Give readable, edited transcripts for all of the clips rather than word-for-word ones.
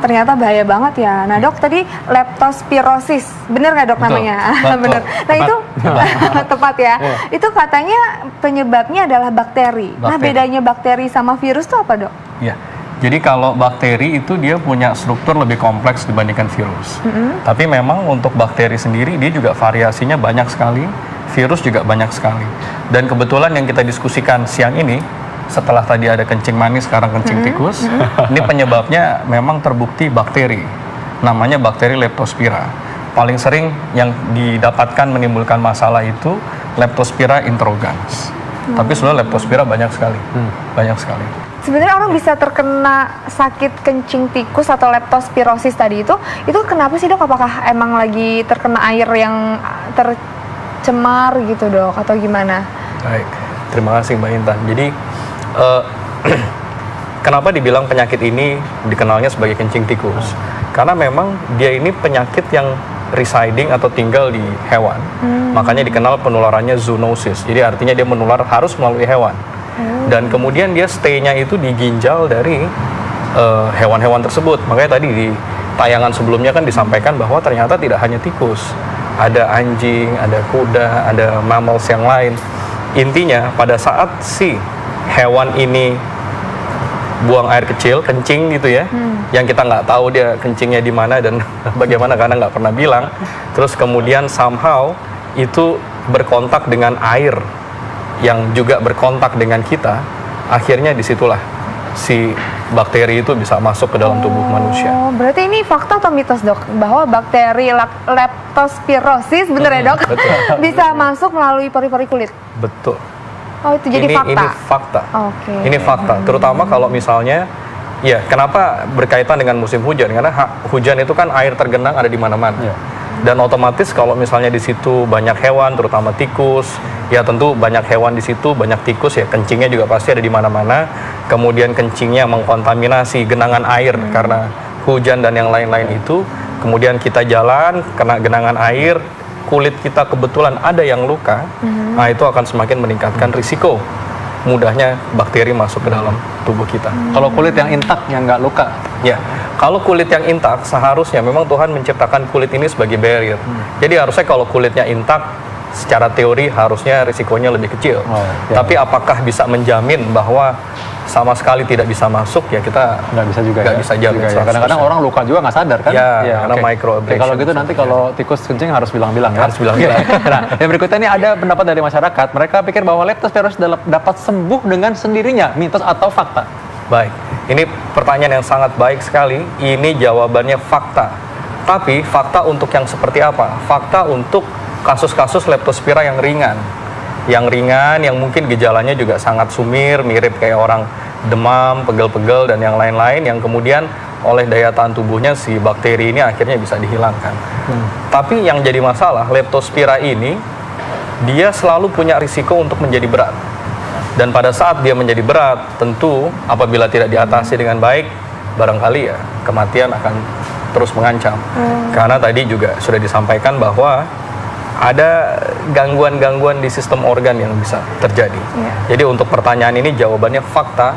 ternyata bahaya banget ya. Nah dok, tadi leptospirosis, bener nggak dok namanya? Bener. Nah itu tepat ya. Itu katanya penyebabnya adalah bakteri. Nah bedanya bakteri sama virus itu apa dok? Ya. Jadi kalau bakteri itu dia punya struktur lebih kompleks dibandingkan virus. Tapi memang untuk bakteri sendiri dia juga variasinya banyak sekali, virus juga banyak sekali. Dan kebetulan yang kita diskusikan siang ini, setelah tadi ada kencing manis, sekarang kencing tikus, ini penyebabnya memang terbukti bakteri. Namanya bakteri Leptospira. Paling sering yang didapatkan menimbulkan masalah itu Leptospira interrogans. Tapi sebenarnya Leptospira banyak sekali, banyak sekali. Sebenarnya orang bisa terkena sakit kencing tikus atau leptospirosis tadi itu kenapa sih dok? Apakah emang lagi terkena air yang tercemar gitu dok atau gimana? Baik, terima kasih Mbak Intan. Jadi kenapa dibilang penyakit ini dikenalnya sebagai kencing tikus? Karena memang dia ini penyakit yang residing atau tinggal di hewan. Makanya dikenal penularannya zoonosis. Jadi artinya dia menular harus melalui hewan. Dan kemudian dia stay-nya itu di ginjal dari hewan-hewan tersebut. Makanya tadi di tayangan sebelumnya kan disampaikan bahwa ternyata tidak hanya tikus, ada anjing, ada kuda, ada mammals yang lain. Intinya pada saat si hewan ini buang air kecil, kencing gitu ya, yang kita nggak tahu dia kencingnya di mana dan bagaimana karena nggak pernah bilang. Terus kemudian somehow itu berkontak dengan air yang juga berkontak dengan kita, akhirnya disitulah si bakteri itu bisa masuk ke dalam tubuh manusia. Berarti ini fakta atau mitos dok? Bahwa bakteri leptospirosis, bener ya dok? Bisa masuk melalui pori-pori kulit? Betul. Oh itu jadi fakta? Ini fakta. Ini fakta, terutama kalau misalnya, ya kenapa berkaitan dengan musim hujan? Karena hujan itu kan air tergenang ada di mana-mana. Dan otomatis kalau misalnya di situ banyak hewan, terutama tikus, ya tentu banyak hewan di situ, banyak tikus ya kencingnya juga pasti ada di mana-mana. Kemudian kencingnya mengkontaminasi genangan air karena hujan dan yang lain-lain itu. Kemudian kita jalan kena genangan air, kulit kita kebetulan ada yang luka, nah itu akan semakin meningkatkan risiko mudahnya bakteri masuk ke dalam tubuh kita. Kalau kulit yang intak, yang nggak luka? Ya, kalau kulit yang intak seharusnya memang Tuhan menciptakan kulit ini sebagai barrier. Jadi harusnya kalau kulitnya intak, secara teori harusnya risikonya lebih kecil. Tapi apakah bisa menjamin bahwa sama sekali tidak bisa masuk? Ya kita nggak bisa juga. Nggak bisa jamin. Kadang-kadang orang luka juga nggak sadar kan? Ya, karena microabrasion. Kalau gitu nanti kalau tikus kencing harus bilang-bilang ya? Harus bilang-bilang. Nah, yang berikutnya ini ada pendapat dari masyarakat. Mereka pikir bahwa leptospirosis dapat sembuh dengan sendirinya. Mitos atau fakta? Baik, ini pertanyaan yang sangat baik sekali. Ini jawabannya fakta. Tapi fakta untuk yang seperti apa? Fakta untuk kasus-kasus leptospira yang ringan. Yang ringan, yang mungkin gejalanya juga sangat sumir, mirip kayak orang demam, pegel-pegel, dan yang lain-lain, yang kemudian oleh daya tahan tubuhnya si bakteri ini akhirnya bisa dihilangkan. Tapi yang jadi masalah, leptospira ini, dia selalu punya risiko untuk menjadi berat. Dan pada saat dia menjadi berat, tentu apabila tidak diatasi dengan baik, barangkali ya kematian akan terus mengancam. Karena tadi juga sudah disampaikan bahwa ada gangguan-gangguan di sistem organ yang bisa terjadi. Jadi untuk pertanyaan ini jawabannya fakta,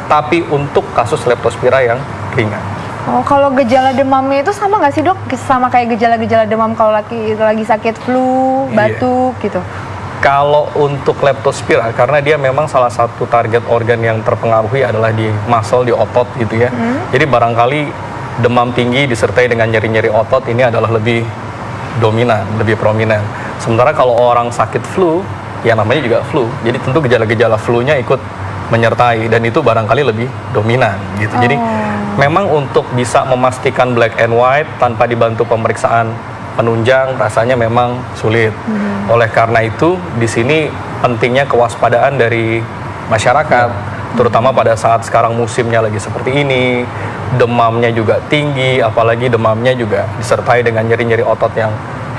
tapi untuk kasus leptospira yang ringan. Oh, kalau gejala demamnya itu sama nggak sih dok? Sama kayak gejala-gejala demam kalau lagi sakit flu, batuk gitu? Kalau untuk leptospira, karena dia memang salah satu target organ yang terpengaruhi adalah di muscle, di otot gitu ya. Jadi barangkali demam tinggi disertai dengan nyeri-nyeri otot ini adalah lebih dominan, lebih prominent. Sementara kalau orang sakit flu, ya namanya juga flu. Jadi tentu gejala-gejala flu-nya ikut menyertai dan itu barangkali lebih dominan gitu. Jadi memang untuk bisa memastikan black and white tanpa dibantu pemeriksaan penunjang rasanya memang sulit. Oleh karena itu di sini pentingnya kewaspadaan dari masyarakat, terutama pada saat sekarang musimnya lagi seperti ini, demamnya juga tinggi, apalagi demamnya juga disertai dengan nyeri-nyeri otot yang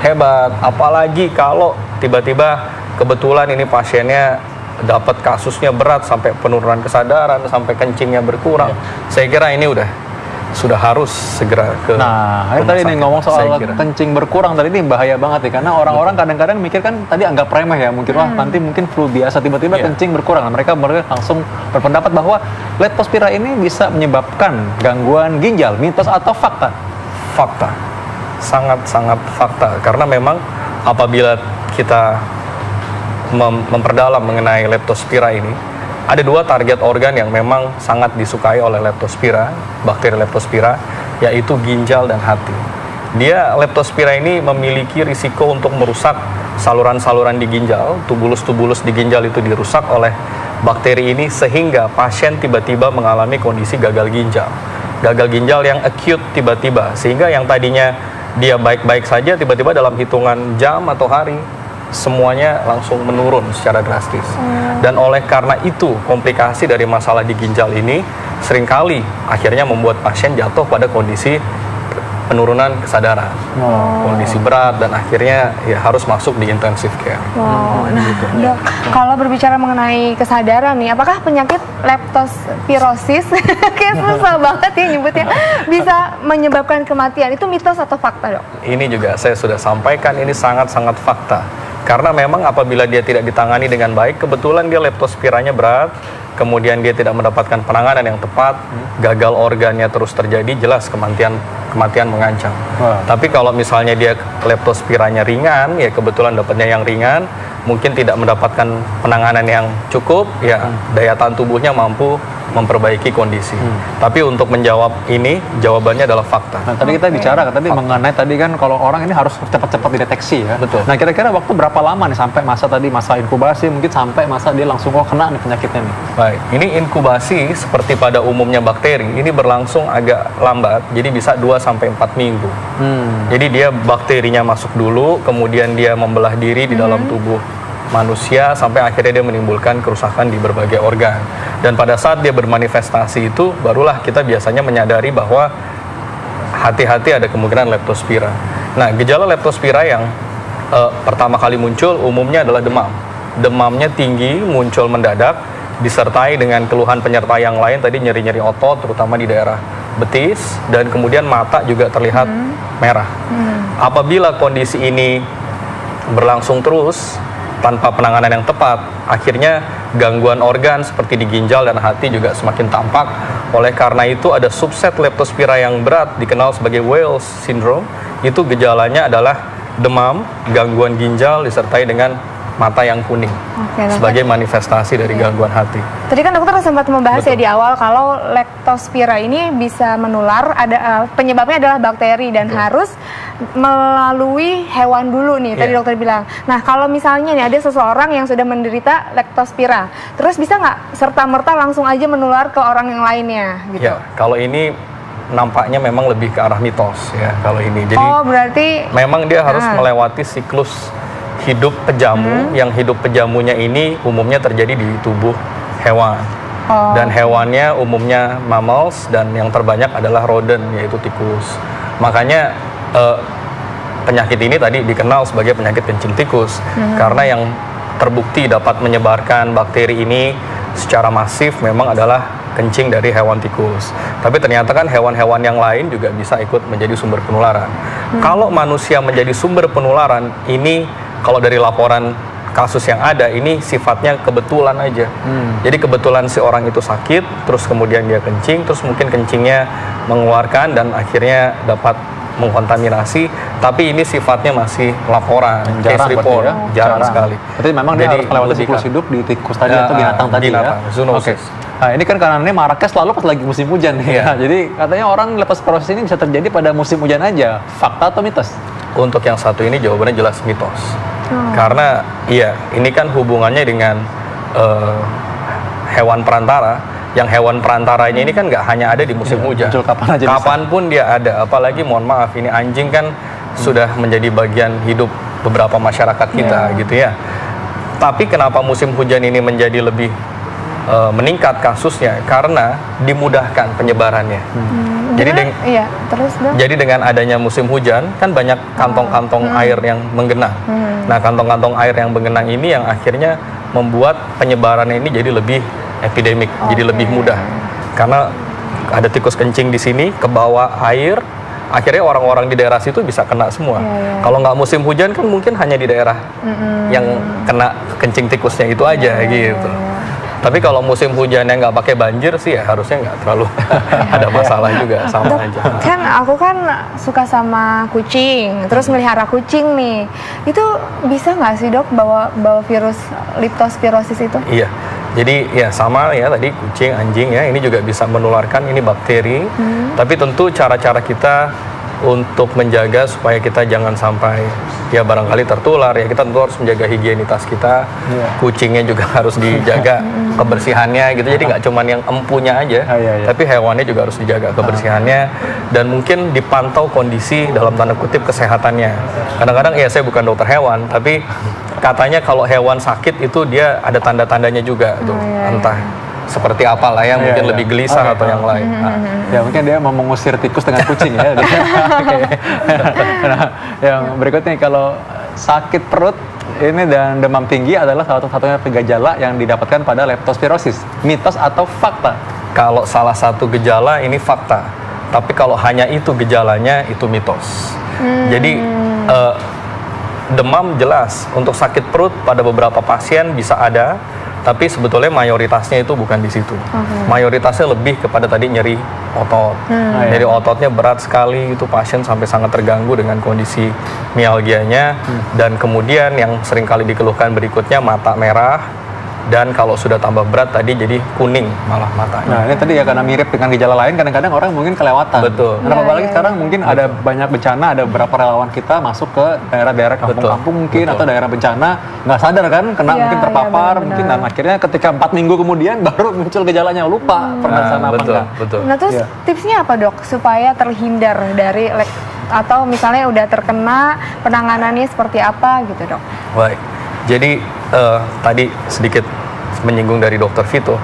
hebat, apalagi kalau tiba-tiba kebetulan ini pasiennya dapat kasusnya berat sampai penurunan kesadaran, sampai kencingnya berkurang. Saya kira ini udah sudah harus segera ke Nah, tadi nih ngomong soal kencing berkurang tadi ini bahaya banget ya, karena orang-orang kadang-kadang mikir kan tadi anggap remeh ya, mungkin wah nanti mungkin flu biasa tiba-tiba kencing berkurang. Mereka langsung berpendapat bahwa leptospira ini bisa menyebabkan gangguan ginjal. Mitos atau fakta? Fakta, sangat-sangat fakta, karena memang apabila kita memperdalam mengenai leptospira ini, ada dua target organ yang memang sangat disukai oleh leptospira, bakteri leptospira, yaitu ginjal dan hati. Leptospira ini memiliki risiko untuk merusak saluran-saluran di ginjal, tubulus-tubulus di ginjal itu dirusak oleh bakteri ini sehingga pasien tiba-tiba mengalami kondisi gagal ginjal. Gagal ginjal yang acute tiba-tiba, sehingga yang tadinya dia baik-baik saja tiba-tiba dalam hitungan jam atau hari semuanya langsung menurun secara drastis. Dan oleh karena itu komplikasi dari masalah di ginjal ini seringkali akhirnya membuat pasien jatuh pada kondisi penurunan kesadaran, kondisi berat, dan akhirnya ya harus masuk di intensive care. Nah, Dok, kalau berbicara mengenai kesadaran nih, apakah penyakit leptospirosis, kayak susah banget ya nyebutnya, bisa menyebabkan kematian? Itu mitos atau fakta, Dok? Ini juga saya sudah sampaikan, ini sangat-sangat fakta. Karena memang apabila dia tidak ditangani dengan baik, kebetulan dia leptospiranya berat, kemudian dia tidak mendapatkan penanganan yang tepat, gagal organnya terus terjadi, jelas kematian mengancam. Tapi kalau misalnya dia leptospiranya ringan, ya kebetulan dapatnya yang ringan, mungkin tidak mendapatkan penanganan yang cukup, ya daya tahan tubuhnya mampu memperbaiki kondisi. Tapi untuk menjawab ini, jawabannya adalah fakta. Nah, tadi kita bicara tadi mengenai tadi kan kalau orang ini harus cepat-cepat dideteksi ya. Betul. Nah, kira-kira waktu berapa lama nih sampai masa inkubasi, mungkin sampai masa dia langsung kena nih penyakitnya nih? Baik, ini inkubasi seperti pada umumnya bakteri, ini berlangsung agak lambat, jadi bisa 2-4 minggu. Jadi dia bakterinya masuk dulu, kemudian dia membelah diri di dalam tubuh manusia sampai akhirnya dia menimbulkan kerusakan di berbagai organ. Dan pada saat dia bermanifestasi itu, barulah kita biasanya menyadari bahwa hati-hati ada kemungkinan leptospira. Nah, gejala leptospira yang pertama kali muncul umumnya adalah demam. Demamnya tinggi, muncul mendadak, disertai dengan keluhan penyerta yang lain, tadi nyeri-nyeri otot, terutama di daerah betis, dan kemudian mata juga terlihat merah. Apabila kondisi ini berlangsung terus, tanpa penanganan yang tepat, akhirnya gangguan organ seperti di ginjal dan hati juga semakin tampak. Oleh karena itu ada subset leptospira yang berat dikenal sebagai Wales syndrome. Itu gejalanya adalah demam, gangguan ginjal disertai dengan mata yang kuning sebagai manifestasi dari gangguan hati. Tadi kan dokter sempat membahas ya di awal kalau leptospira ini bisa menular, penyebabnya adalah bakteri dan harus melalui hewan dulu nih, tadi dokter bilang. Nah, kalau misalnya nih ada seseorang yang sudah menderita leptospira, terus bisa nggak serta-merta langsung aja menular ke orang yang lainnya gitu? Ya, kalau ini nampaknya memang lebih ke arah mitos ya kalau ini. Jadi berarti memang dia harus melewati siklus hidup pejamu, yang hidup pejamunya ini umumnya terjadi di tubuh hewan. Dan hewannya umumnya mammals, dan yang terbanyak adalah rodent, yaitu tikus. Makanya penyakit ini tadi dikenal sebagai penyakit kencing tikus, karena yang terbukti dapat menyebarkan bakteri ini secara masif memang adalah kencing dari hewan tikus. Tapi ternyata kan hewan-hewan yang lain juga bisa ikut menjadi sumber penularan. Kalau manusia menjadi sumber penularan, ini kalau dari laporan kasus yang ada, ini sifatnya kebetulan aja. Jadi kebetulan si orang itu sakit, terus kemudian dia kencing, terus mungkin kencingnya mengeluarkan dan akhirnya dapat mengkontaminasi. Tapi ini sifatnya masih laporan, case report, jarang sekali. Berarti memang dia harus melewati siklus hidup di tikus tadi atau binatang tadi ya? Zoonosis. Nah, ini kan karena ini maraknya selalu pas lagi musim hujan nih. Jadi katanya orang leptospirosis ini bisa terjadi pada musim hujan aja. Fakta atau mitos? Untuk yang satu ini jawabannya jelas mitos. Karena ini kan hubungannya dengan hewan perantara. Yang hewan perantaranya ini kan nggak hanya ada di musim hujan. Kapanpun dia ada. Apalagi mohon maaf, ini anjing kan sudah menjadi bagian hidup beberapa masyarakat kita gitu ya. Tapi kenapa musim hujan ini menjadi lebih meningkat kasusnya? Karena dimudahkan penyebarannya. Jadi dengan adanya musim hujan kan banyak kantong-kantong air yang menggenang. Nah, kantong-kantong air yang menggenang ini yang akhirnya membuat penyebarannya ini jadi lebih epidemik, jadi lebih mudah. Karena ada tikus kencing di sini, ke bawah air, akhirnya orang-orang di daerah situ bisa kena semua. Kalau nggak musim hujan kan mungkin hanya di daerah yang kena kencing tikusnya itu aja gitu. Tapi kalau musim hujannya nggak pakai banjir sih ya harusnya nggak terlalu ada masalah juga, sama Dok, aja. Kan aku kan suka sama kucing, terus melihara kucing nih. Itu bisa nggak sih dok bawa virus leptospirosis itu? Iya, jadi ya sama ya tadi kucing, anjing ya, ini juga bisa menularkan, ini bakteri. Tapi tentu cara-cara kita untuk menjaga supaya kita jangan sampai ya barangkali tertular, ya kita tentu harus menjaga higienitas kita. Kucingnya juga harus dijaga kebersihannya gitu, jadi nggak cuma yang empunya aja, tapi hewannya juga harus dijaga kebersihannya, dan mungkin dipantau kondisi dalam tanda kutip kesehatannya. Kadang-kadang ya saya bukan dokter hewan, tapi katanya kalau hewan sakit itu dia ada tanda-tandanya juga tuh, entah seperti apalah ya, mungkin lebih gelisah atau yang lain. Ya mungkin dia mau mengusir tikus dengan kucing ya. Nah, yang berikutnya kalau sakit perut ini dan demam tinggi adalah salah satunya gejala yang didapatkan pada leptospirosis. Mitos atau fakta? Kalau salah satu gejala ini fakta, tapi kalau hanya itu gejalanya itu mitos. Jadi demam jelas, untuk sakit perut pada beberapa pasien bisa ada, tapi sebetulnya mayoritasnya itu bukan di situ. Mayoritasnya lebih kepada tadi nyeri otot. Jadi ototnya berat sekali, itu pasien sampai sangat terganggu dengan kondisi mialgianya. Dan kemudian yang seringkali dikeluhkan berikutnya mata merah, dan kalau sudah tambah berat tadi jadi kuning malah matanya. Nah ini tadi ya karena mirip dengan gejala lain, kadang-kadang orang mungkin kelewatan. Betul. Kenapa apalagi sekarang mungkin ada banyak bencana, ada beberapa relawan kita masuk ke daerah-daerah kampung-kampung mungkin atau daerah bencana, nggak sadar kan, kena mungkin terpapar, mungkin dan akhirnya ketika 4 minggu kemudian baru muncul gejalanya, lupa pernah sana apa enggak. Nah terus tipsnya apa dok supaya terhindar dari atau misalnya udah terkena, penanganannya seperti apa gitu dok? Baik, jadi tadi sedikit menyinggung dari Dokter Vito,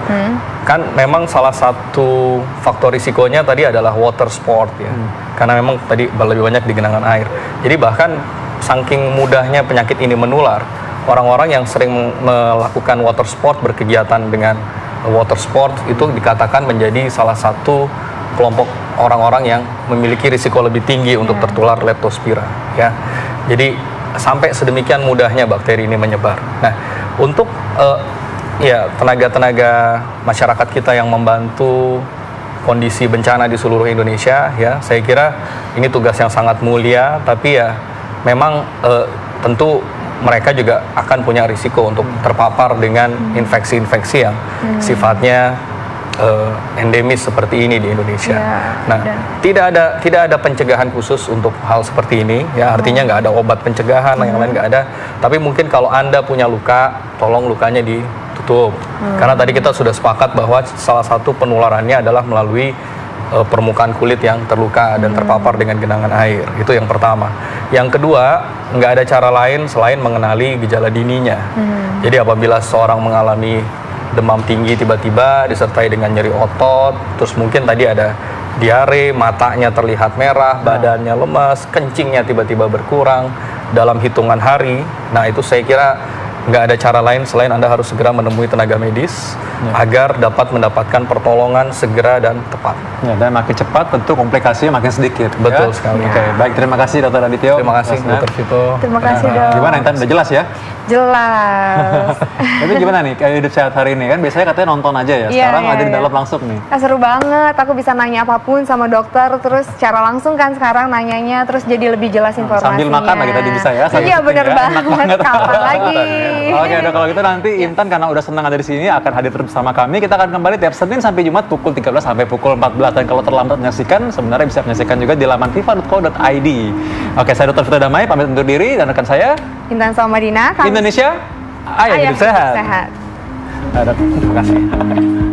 kan memang salah satu faktor risikonya tadi adalah water sport ya, karena memang tadi lebih banyak di genangan air. Jadi bahkan saking mudahnya penyakit ini menular, orang-orang yang sering melakukan water sport, berkegiatan dengan water sport itu dikatakan menjadi salah satu kelompok orang-orang yang memiliki risiko lebih tinggi untuk tertular leptospira ya. Jadi sampai sedemikian mudahnya bakteri ini menyebar. Nah, untuk ya tenaga-tenaga masyarakat kita yang membantu kondisi bencana di seluruh Indonesia ya, saya kira ini tugas yang sangat mulia, tapi ya memang tentu mereka juga akan punya risiko untuk terpapar dengan infeksi-infeksi yang sifatnya endemis seperti ini di Indonesia. Nah, tidak ada pencegahan khusus untuk hal seperti ini ya, artinya nggak ada obat pencegahan, yang lain nggak ada. Tapi mungkin kalau Anda punya luka, tolong lukanya ditutup. Karena tadi kita sudah sepakat bahwa salah satu penularannya adalah melalui permukaan kulit yang terluka dan terpapar dengan genangan air. Itu yang pertama. Yang kedua, nggak ada cara lain selain mengenali gejala dininya. Jadi apabila seorang mengalami demam tinggi tiba-tiba disertai dengan nyeri otot, terus mungkin tadi ada diare, matanya terlihat merah, badannya lemas, kencingnya tiba-tiba berkurang dalam hitungan hari. Nah itu saya kira nggak ada cara lain selain Anda harus segera menemui tenaga medis agar dapat mendapatkan pertolongan segera dan tepat. Ya, dan makin cepat tentu komplikasinya makin sedikit. Betul sekali. Oke, baik, terima kasih Dr. Adityo. Terima kasih Dr. Vito. Terima kasih dok. Gimana Intan, udah jelas ya? Jelas. Tapi gimana nih kayak hidup sehat hari ini, kan biasanya katanya nonton aja ya, sekarang ada di dalam langsung nih. Seru banget, aku bisa nanya apapun sama dokter, terus secara langsung kan sekarang nanyanya, terus jadi lebih jelas informasinya. Sambil makan lagi tadi bisa ya. Iya bener banget, kapan lagi. Oke, udah kalau gitu nanti Intan karena udah senang ada di sini akan hadir terus bersama kami. Kita akan kembali tiap Senin sampai Jumat pukul 13 sampai pukul 14, dan kalau terlambat menyaksikan sebenarnya bisa menyaksikan juga di laman fifa.co.id. Oke, saya Dr. Vito Damai pamit undur diri, dan rekan saya Intan Somadina. Indonesia, ayo hidup sehat. Sehat. Terima kasih.